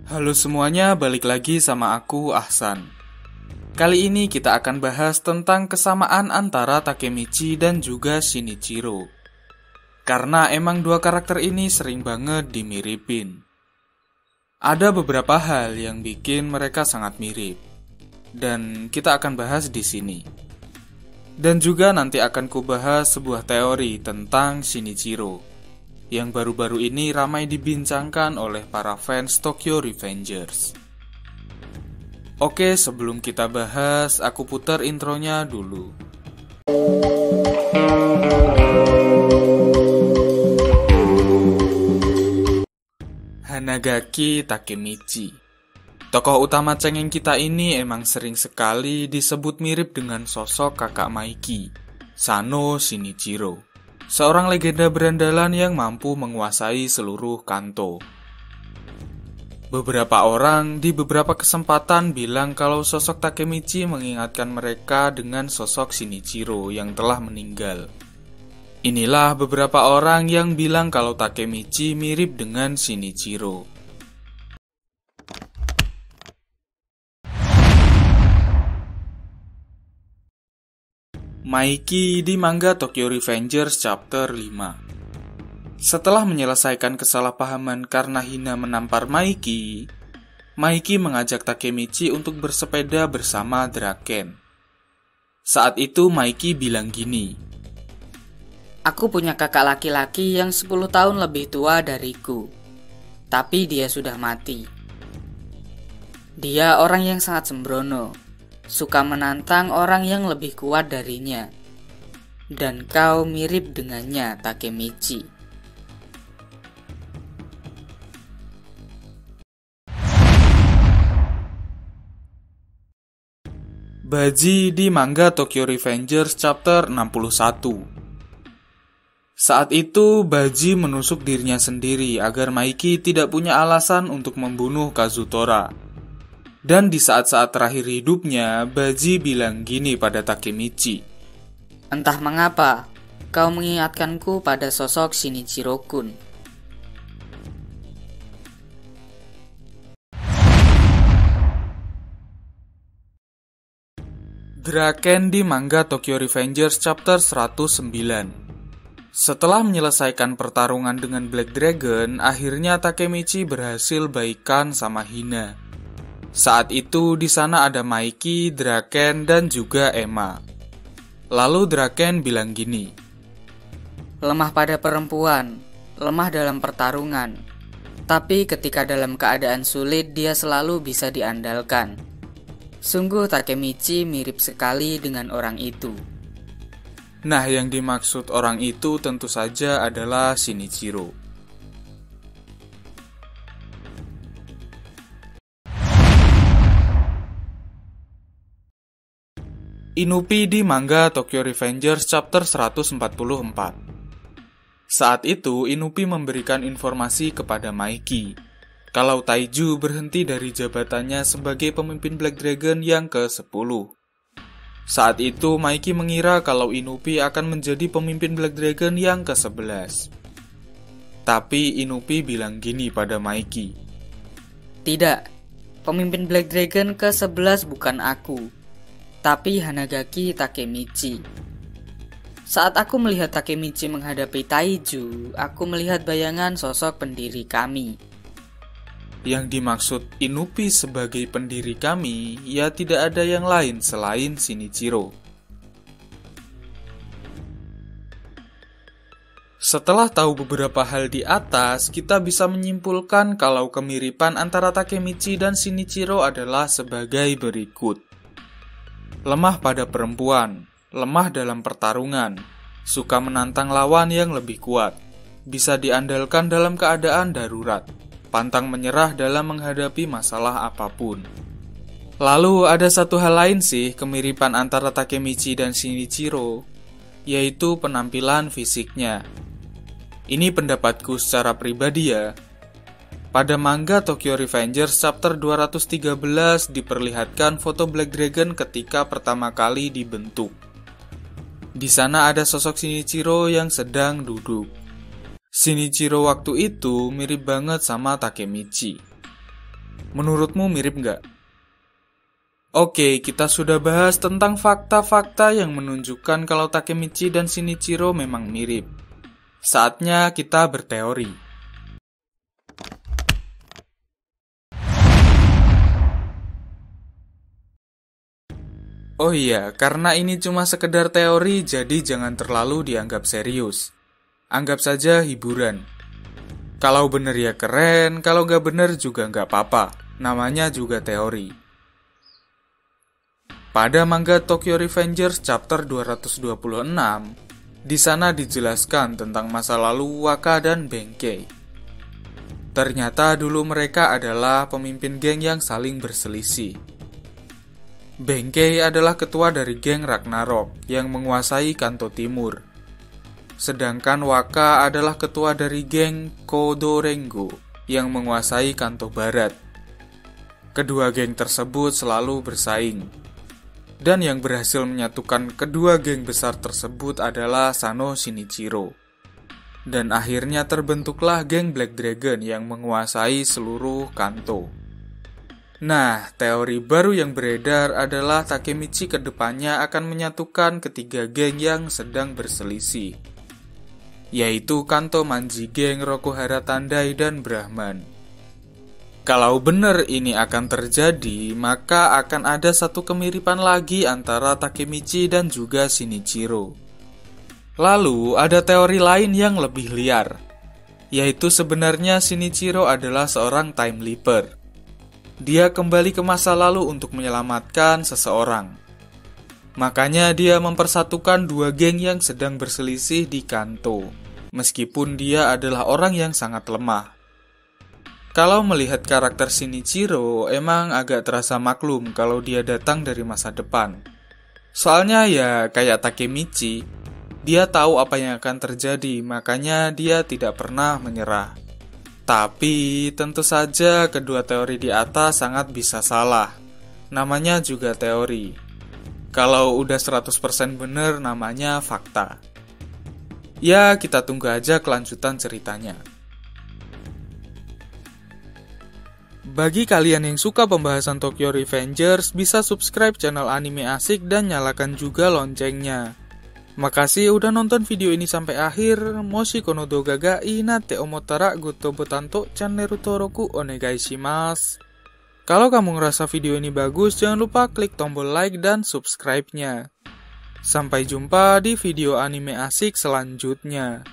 Halo semuanya, balik lagi sama aku, Ahsan. Kali ini kita akan bahas tentang kesamaan antara Takemichi dan juga Shinichiro. Karena emang dua karakter ini sering banget dimiripin. Ada beberapa hal yang bikin mereka sangat mirip. Dan kita akan bahas di sini. Dan juga nanti akan kubahas sebuah teori tentang Shinichiro yang baru-baru ini ramai dibincangkan oleh para fans Tokyo Revengers. Oke, sebelum kita bahas, aku putar intronya dulu. Hanagaki Takemichi. Tokoh utama cengeng kita ini emang sering sekali disebut mirip dengan sosok kakak Maiki, Sano Shinichiro. Seorang legenda berandalan yang mampu menguasai seluruh Kanto. Beberapa orang di beberapa kesempatan bilang kalau sosok Takemichi mengingatkan mereka dengan sosok Shinichiro yang telah meninggal. Inilah beberapa orang yang bilang kalau Takemichi mirip dengan Shinichiro. Maiki di manga Tokyo Revengers Chapter 5. Setelah menyelesaikan kesalahpahaman karena Hina menampar Maiki, Maiki mengajak Takemichi untuk bersepeda bersama Draken. Saat itu Maiki bilang gini, "Aku punya kakak laki-laki yang 10 tahun lebih tua dariku, tapi dia sudah mati. Dia orang yang sangat sembrono, suka menantang orang yang lebih kuat darinya. Dan kau mirip dengannya, Takemichi." Baji di manga Tokyo Revengers Chapter 61. Saat itu, Baji menusuk dirinya sendiri agar Maiki tidak punya alasan untuk membunuh Kazutora. Dan di saat-saat terakhir hidupnya, Baji bilang gini pada Takemichi, "Entah mengapa, kau mengingatkanku pada sosok Shinichiro-kun." Draken di manga Tokyo Revengers Chapter 109. Setelah menyelesaikan pertarungan dengan Black Dragon, akhirnya Takemichi berhasil baikan sama Hina. Saat itu di sana ada Maiki, Draken, dan juga Emma. Lalu Draken bilang gini, "Lemah pada perempuan, lemah dalam pertarungan. Tapi ketika dalam keadaan sulit dia selalu bisa diandalkan. Sungguh Takemichi mirip sekali dengan orang itu." Nah, yang dimaksud orang itu tentu saja adalah Shinichiro. Inupi di manga Tokyo Revengers Chapter 144. Saat itu, Inupi memberikan informasi kepada Maiki kalau Taiju berhenti dari jabatannya sebagai pemimpin Black Dragon yang ke-10. Saat itu, Maiki mengira kalau Inupi akan menjadi pemimpin Black Dragon yang ke-11. Tapi Inupi bilang gini pada Maiki, "Tidak, pemimpin Black Dragon ke-11 bukan aku, tapi Hanagaki Takemichi. Saat aku melihat Takemichi menghadapi Taiju, aku melihat bayangan sosok pendiri kami." Yang dimaksud Inupi sebagai pendiri kami, ya tidak ada yang lain selain Shinichiro. Setelah tahu beberapa hal di atas, kita bisa menyimpulkan kalau kemiripan antara Takemichi dan Shinichiro adalah sebagai berikut. Lemah pada perempuan, lemah dalam pertarungan, suka menantang lawan yang lebih kuat, bisa diandalkan dalam keadaan darurat, pantang menyerah dalam menghadapi masalah apapun. Lalu ada satu hal lain sih kemiripan antara Takemichi dan Shinichiro, yaitu penampilan fisiknya. Ini pendapatku secara pribadi ya. Pada manga Tokyo Revengers Chapter 213 diperlihatkan foto Black Dragon ketika pertama kali dibentuk. Di sana ada sosok Shinichiro yang sedang duduk. Shinichiro waktu itu mirip banget sama Takemichi. Menurutmu mirip nggak? Oke, kita sudah bahas tentang fakta-fakta yang menunjukkan kalau Takemichi dan Shinichiro memang mirip. Saatnya kita berteori. Oh iya, karena ini cuma sekedar teori, jadi jangan terlalu dianggap serius. Anggap saja hiburan. Kalau bener ya keren, kalau nggak bener juga nggak apa-apa. Namanya juga teori. Pada manga Tokyo Revengers chapter 226, di sana dijelaskan tentang masa lalu Waka dan Benkei. Ternyata dulu mereka adalah pemimpin geng yang saling berselisih. Benkei adalah ketua dari geng Ragnarok yang menguasai Kanto Timur. Sedangkan Waka adalah ketua dari geng Kodorengo yang menguasai Kanto Barat. Kedua geng tersebut selalu bersaing. Dan yang berhasil menyatukan kedua geng besar tersebut adalah Sano Shinichiro. Dan akhirnya terbentuklah geng Black Dragon yang menguasai seluruh Kanto. Nah, teori baru yang beredar adalah Takemichi kedepannya akan menyatukan ketiga geng yang sedang berselisih, yaitu Kanto Manji Geng, Rokuhara Tandai, dan Brahman. Kalau benar ini akan terjadi, maka akan ada satu kemiripan lagi antara Takemichi dan juga Shinichiro. Lalu, ada teori lain yang lebih liar, yaitu sebenarnya Shinichiro adalah seorang time leaper. Dia kembali ke masa lalu untuk menyelamatkan seseorang. Makanya dia mempersatukan dua geng yang sedang berselisih di Kanto, meskipun dia adalah orang yang sangat lemah. Kalau melihat karakter Shinichiro, emang agak terasa maklum kalau dia datang dari masa depan. Soalnya ya kayak Takemichi, dia tahu apa yang akan terjadi, makanya dia tidak pernah menyerah. Tapi tentu saja kedua teori di atas sangat bisa salah. Namanya juga teori. Kalau udah 100% bener namanya fakta. Ya kita tunggu aja kelanjutan ceritanya. Bagi kalian yang suka pembahasan Tokyo Revengers, bisa subscribe channel Anime Asik dan nyalakan juga loncengnya. Makasih udah nonton video ini sampai akhir. Moshi kono doga ga inate omotara goto botanto channel Toroku onegai shimasu. Kalau kamu ngerasa video ini bagus, jangan lupa klik tombol like dan subscribe-nya. Sampai jumpa di video anime asik selanjutnya.